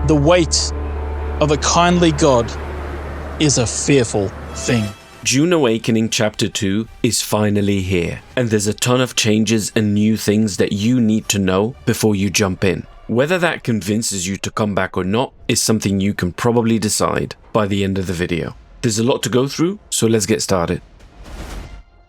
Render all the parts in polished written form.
The weight of a kindly God is a fearful thing. Dune Awakening Chapter 2 is finally here, and there's a ton of changes and new things that you need to know before you jump in. Whether that convinces you to come back or not is something you can probably decide by the end of the video. There's a lot to go through, so let's get started.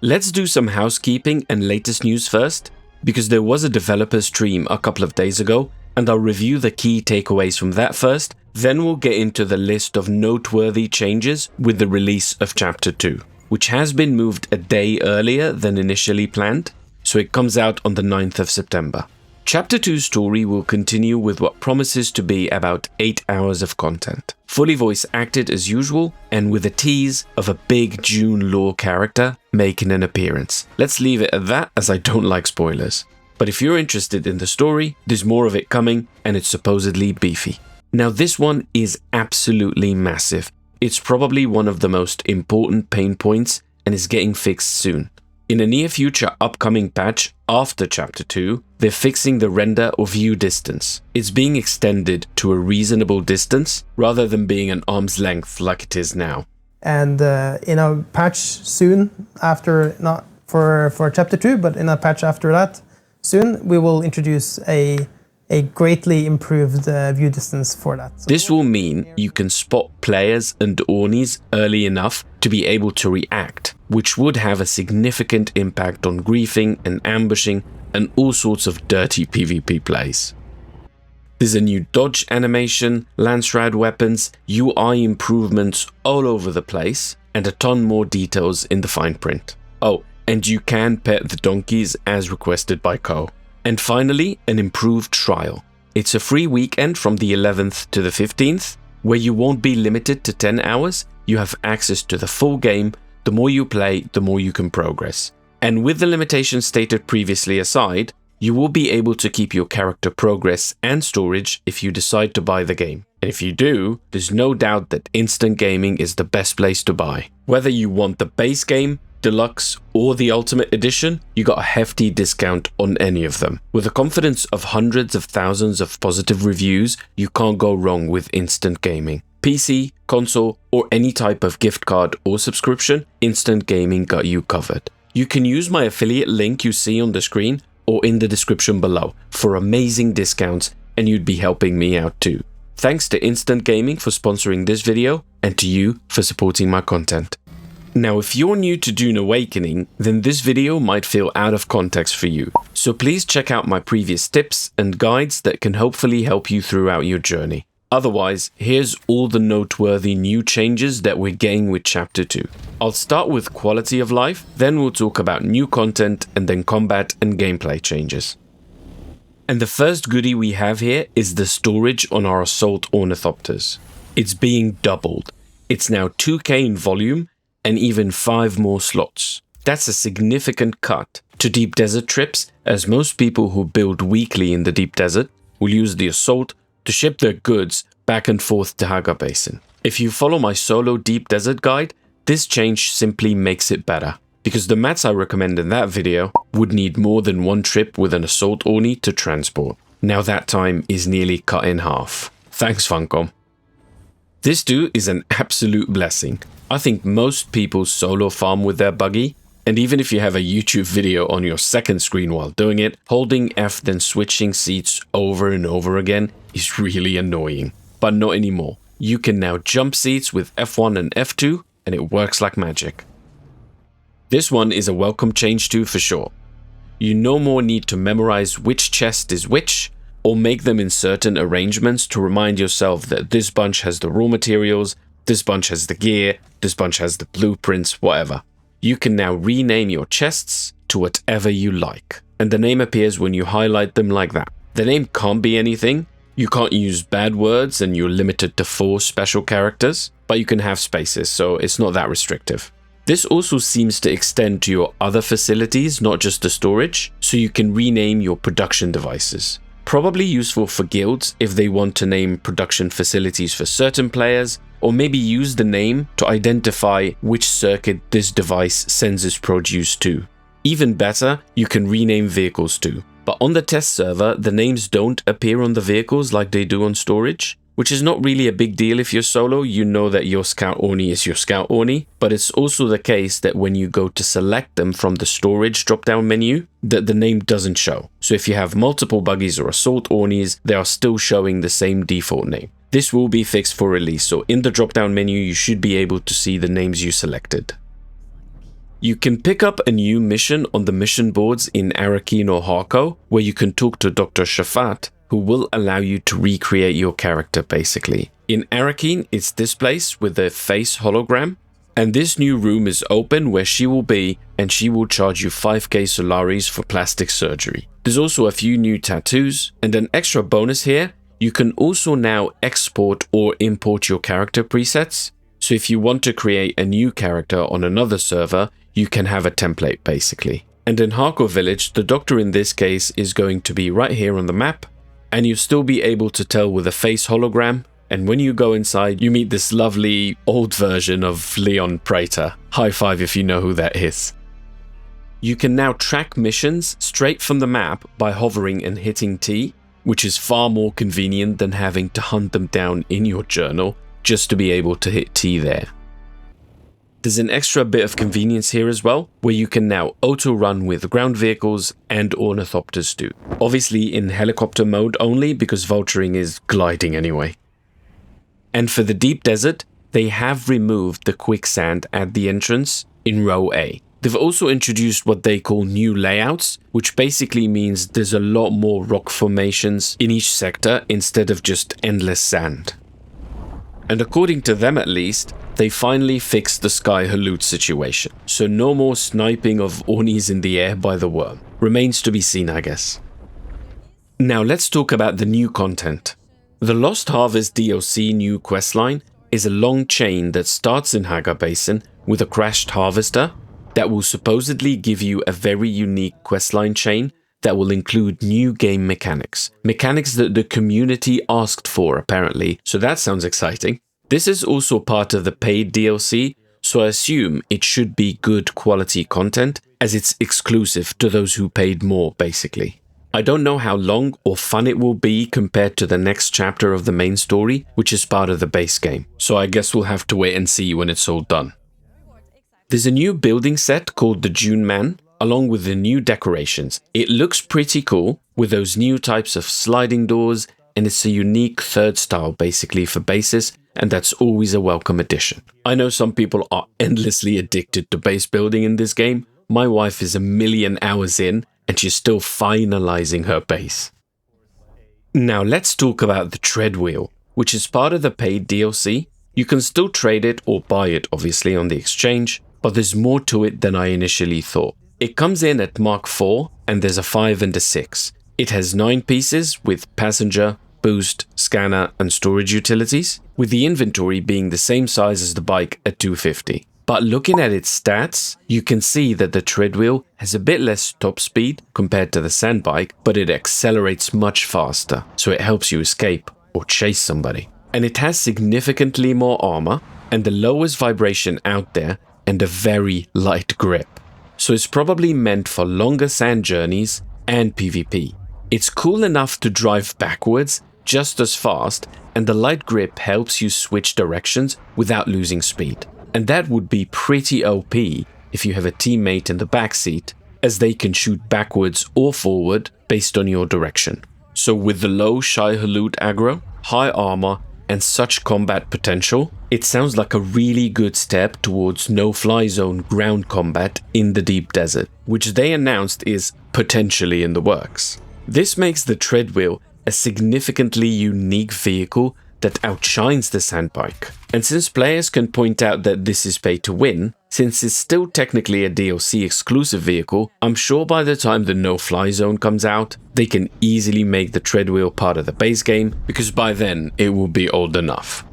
Let's do some housekeeping and latest news first, because there was a developer stream a couple of days ago, and I'll review the key takeaways from that first, then we'll get into the list of noteworthy changes with the release of Chapter 2, which has been moved a day earlier than initially planned, so it comes out on the 9th of September. Chapter 2's story will continue with what promises to be about 8 hours of content, fully voice acted as usual, and with a tease of a big Dune lore character making an appearance. Let's leave it at that, as I don't like spoilers. But if you're interested in the story, there's more of it coming, and it's supposedly beefy. Now this one is absolutely massive. It's probably one of the most important pain points and is getting fixed soon. In a near future upcoming patch after Chapter 2, they're fixing the render or view distance. It's being extended to a reasonable distance rather than being an arm's length like it is now. And in a patch soon after, not for Chapter 2, but in a patch after that, soon we will introduce a greatly improved view distance for that. So this will mean you can spot players and Ornies early enough to be able to react, which would have a significant impact on griefing and ambushing and all sorts of dirty PvP plays. There's a new dodge animation, lance rad weapons, UI improvements all over the place, and a ton more details in the fine print. Oh, and you can pet the donkeys as requested by Co. And finally, an improved trial. It's a free weekend from the 11th to the 15th, where you won't be limited to 10 hours, you have access to the full game. The more you play, the more you can progress. And with the limitations stated previously aside, you will be able to keep your character progress and storage if you decide to buy the game. And if you do, there's no doubt that instant gaming is the best place to buy. Whether you want the base game, Deluxe, or the Ultimate Edition, you got a hefty discount on any of them. With the confidence of hundreds of thousands of positive reviews, you can't go wrong with instant gaming. PC, console, or any type of gift card or subscription, instant gaming got you covered. You can use my affiliate link you see on the screen or in the description below for amazing discounts, and you'd be helping me out too. Thanks to Instant Gaming for sponsoring this video, and to you for supporting my content. Now, if you're new to Dune Awakening, then this video might feel out of context for you, so please check out my previous tips and guides that can hopefully help you throughout your journey. Otherwise, here's all the noteworthy new changes that we're getting with Chapter 2. I'll start with quality of life, then we'll talk about new content, and then combat and gameplay changes. And the first goodie we have here is the storage on our Assault Ornithopters. It's being doubled. It's now 2K in volume, and even 5 more slots. That's a significant cut to deep desert trips, as most people who build weekly in the deep desert will use the Assault to ship their goods back and forth to Haga Basin. If you follow my solo deep desert guide, this change simply makes it better, because the mats I recommend in that video would need more than one trip with an Assault Orni to transport. Now that time is nearly cut in half. Thanks Funcom. This too is an absolute blessing. I think most people solo farm with their buggy, and even if you have a YouTube video on your second screen while doing it, holding F then switching seats over and over again is really annoying. But not anymore. You can now jump seats with F1 and F2, and it works like magic. This one is a welcome change too for sure. You no more need to memorize which chest is which, or make them in certain arrangements to remind yourself that this bunch has the raw materials, this bunch has the gear, this bunch has the blueprints, whatever. You can now rename your chests to whatever you like, and the name appears when you highlight them like that. The name can't be anything. You can't use bad words and you're limited to 4 special characters, but you can have spaces, so it's not that restrictive. This also seems to extend to your other facilities, not just the storage, so you can rename your production devices. Probably useful for guilds if they want to name production facilities for certain players, or maybe use the name to identify which circuit this device sends its produce to. Even better, you can rename vehicles too. But on the test server, the names don't appear on the vehicles like they do on storage. which is not really a big deal if you're solo. You know that your Scout Orni is your Scout Orni, but it's also the case that when you go to select them from the storage drop-down menu, that the name doesn't show. So if you have multiple buggies or assault Ornis, they are still showing the same default name. This will be fixed for release, so in the drop-down menu you should be able to see the names you selected. You can pick up a new mission on the mission boards in Arrakis or Harko, where you can talk to Dr. Shafat, who will allow you to recreate your character basically. In Arrakis, it's this place with the face hologram, and this new room is open where she will be, and she will charge you 5k Solaris for plastic surgery. There's also a few new tattoos, and an extra bonus here, you can also now export or import your character presets. So if you want to create a new character on another server, you can have a template basically. And in Harko Village, the doctor in this case is going to be right here on the map, and you'll still be able to tell with a face hologram, and when you go inside, you meet this lovely old version of Leon Prater. High five if you know who that is. You can now track missions straight from the map by hovering and hitting T, which is far more convenient than having to hunt them down in your journal just to be able to hit T there. There's an extra bit of convenience here as well, where you can now auto-run with ground vehicles and ornithopters too. Obviously in helicopter mode only, because vulturing is gliding anyway. And for the deep desert, they have removed the quicksand at the entrance in row A. They've also introduced what they call new layouts, which basically means there's a lot more rock formations in each sector instead of just endless sand. And according to them at least, they finally fixed the Sky-Hulud situation, so no more sniping of Ornis in the air by the worm. Remains to be seen, I guess. Now let's talk about the new content. The Lost Harvest DLC new questline is a long chain that starts in Hagar Basin with a crashed harvester that will supposedly give you a very unique questline chain that will include new game mechanics. Mechanics that the community asked for apparently, so that sounds exciting. This is also part of the paid DLC, so I assume it should be good quality content as it's exclusive to those who paid more basically. I don't know how long or fun it will be compared to the next chapter of the main story, which is part of the base game, so I guess we'll have to wait and see when it's all done. There's a new building set called the Dune-Man, along with the new decorations. It looks pretty cool with those new types of sliding doors, and it's a unique third style basically for bases, and that's always a welcome addition. I know some people are endlessly addicted to base building in this game. My wife is 1,000,000 hours in, and she's still finalizing her base. Now let's talk about the TREADWHEEL, which is part of the paid DLC. You can still trade it or buy it obviously on the exchange, but there's more to it than I initially thought. It comes in at Mark IV, and there's a 5 and a 6. It has 9 pieces with passenger, boost, scanner and storage utilities, with the inventory being the same size as the bike at 250. But looking at its stats, you can see that the TREADWHEEL has a bit less top speed compared to the sand bike, but it accelerates much faster, so it helps you escape or chase somebody. And it has significantly more armor and the lowest vibration out there and a very light grip. So it's probably meant for longer sand journeys and PvP. It's cool enough to drive backwards just as fast, and the light grip helps you switch directions without losing speed. And that would be pretty OP if you have a teammate in the backseat, as they can shoot backwards or forward based on your direction. So with the low Sky-Hulud aggro, high armor, and such combat potential, it sounds like a really good step towards no-fly zone ground combat in the deep desert, which they announced is potentially in the works. This makes the TREADWHEEL a significantly unique vehicle that outshines the sandbike. And since players can point out that this is pay to win, since it's still technically a DLC exclusive vehicle, I'm sure by the time the no-fly zone comes out, they can easily make the TREADWHEEL part of the base game, because by then it will be old enough.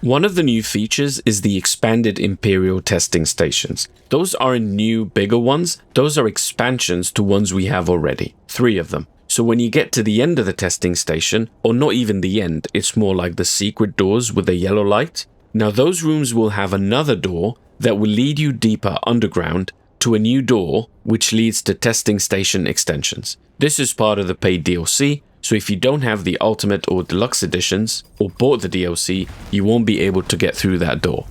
One of the new features is the expanded Imperial Testing Stations. Those aren't new, bigger ones, those are expansions to ones we have already, 3 of them. So when you get to the end of the testing station, or not even the end, it's more like the secret doors with a yellow light. Now those rooms will have another door that will lead you deeper underground to a new door which leads to testing station extensions. This is part of the paid DLC, so if you don't have the Ultimate or Deluxe editions, or bought the DLC, you won't be able to get through that door.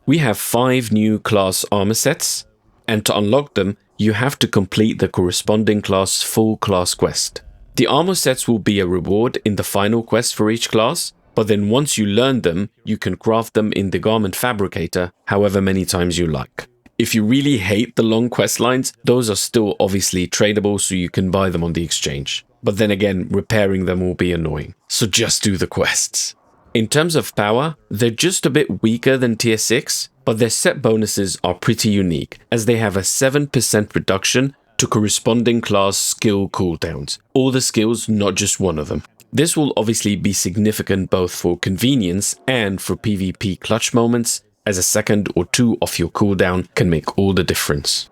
We have 5 new class armor sets, and to unlock them, you have to complete the corresponding class full class quest. The armor sets will be a reward in the final quest for each class, but then once you learn them, you can craft them in the garment fabricator however many times you like. If you really hate the long quest lines, those are still obviously tradable, so you can buy them on the exchange. But then again, repairing them will be annoying, so just do the quests. In terms of power, they're just a bit weaker than tier 6, but their set bonuses are pretty unique, as they have a 7% reduction to corresponding class skill cooldowns. All the skills, not just one of them. This will obviously be significant both for convenience and for PvP clutch moments, as a second or 2 off your cooldown can make all the difference.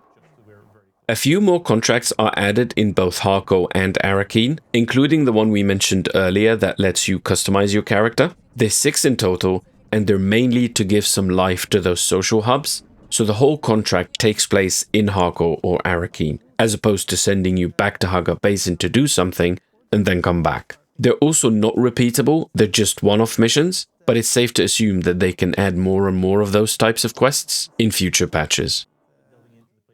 A few more contracts are added in both Hardcore and Arrakis, including the one we mentioned earlier that lets you customize your character. There's 6 in total, and they're mainly to give some life to those social hubs, so the whole contract takes place in Hardcore or Arrakis, as opposed to sending you back to Haga Basin to do something and then come back. They're also not repeatable, they're just one-off missions, but it's safe to assume that they can add more and more of those types of quests in future patches.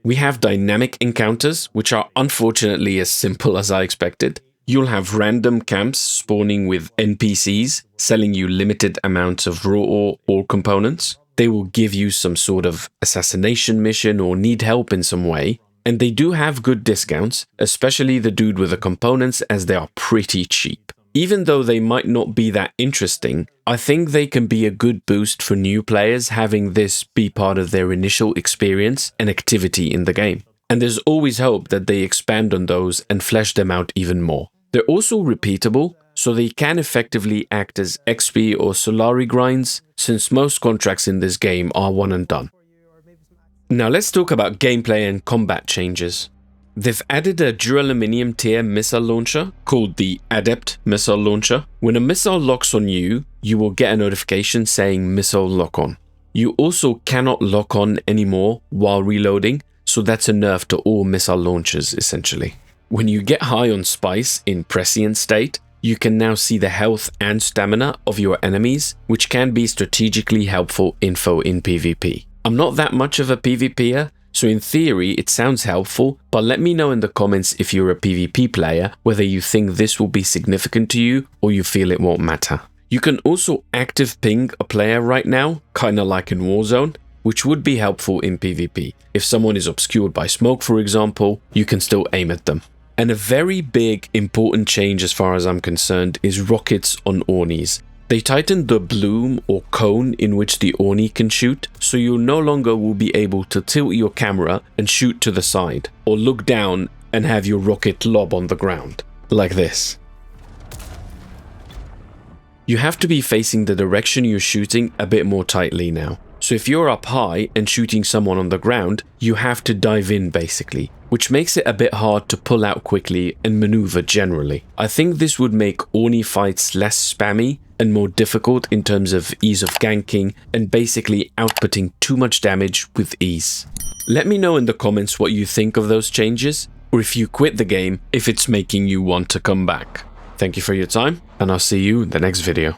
We have dynamic encounters, which are unfortunately as simple as I expected. You'll have random camps spawning with NPCs, selling you limited amounts of raw or components. They will give you some sort of assassination mission or need help in some way. And they do have good discounts, especially the dude with the components, as they are pretty cheap. Even though they might not be that interesting, I think they can be a good boost for new players having this be part of their initial experience and activity in the game. And there's always hope that they expand on those and flesh them out even more. They're also repeatable, so they can effectively act as XP or Solari grinds, since most contracts in this game are one and done. Now let's talk about gameplay and combat changes. They've added a duraluminum tier missile launcher called the Adept Missile Launcher. When a missile locks on you, you will get a notification saying missile lock on. You also cannot lock on anymore while reloading, so that's a nerf to all missile launchers essentially. When you get high on spice in prescient state, you can now see the health and stamina of your enemies, which can be strategically helpful info in PvP. I'm not that much of a PvPer, so in theory it sounds helpful, but let me know in the comments if you're a PvP player whether you think this will be significant to you or you feel it won't matter. You can also active ping a player right now, kinda like in Warzone, which would be helpful in PvP. If someone is obscured by smoke, for example, you can still aim at them. And a very big important change as far as I'm concerned is rockets on Ornis. They tightened the bloom or cone in which the Orni can shoot, so you no longer will be able to tilt your camera and shoot to the side, or look down and have your rocket lob on the ground, like this. You have to be facing the direction you're shooting a bit more tightly now. So if you're up high and shooting someone on the ground, you have to dive in basically, which makes it a bit hard to pull out quickly and maneuver generally. I think this would make Orni fights less spammy and more difficult in terms of ease of ganking and basically outputting too much damage with ease. Let me know in the comments what you think of those changes, or if you quit the game if it's making you want to come back. Thank you for your time, and I'll see you in the next video.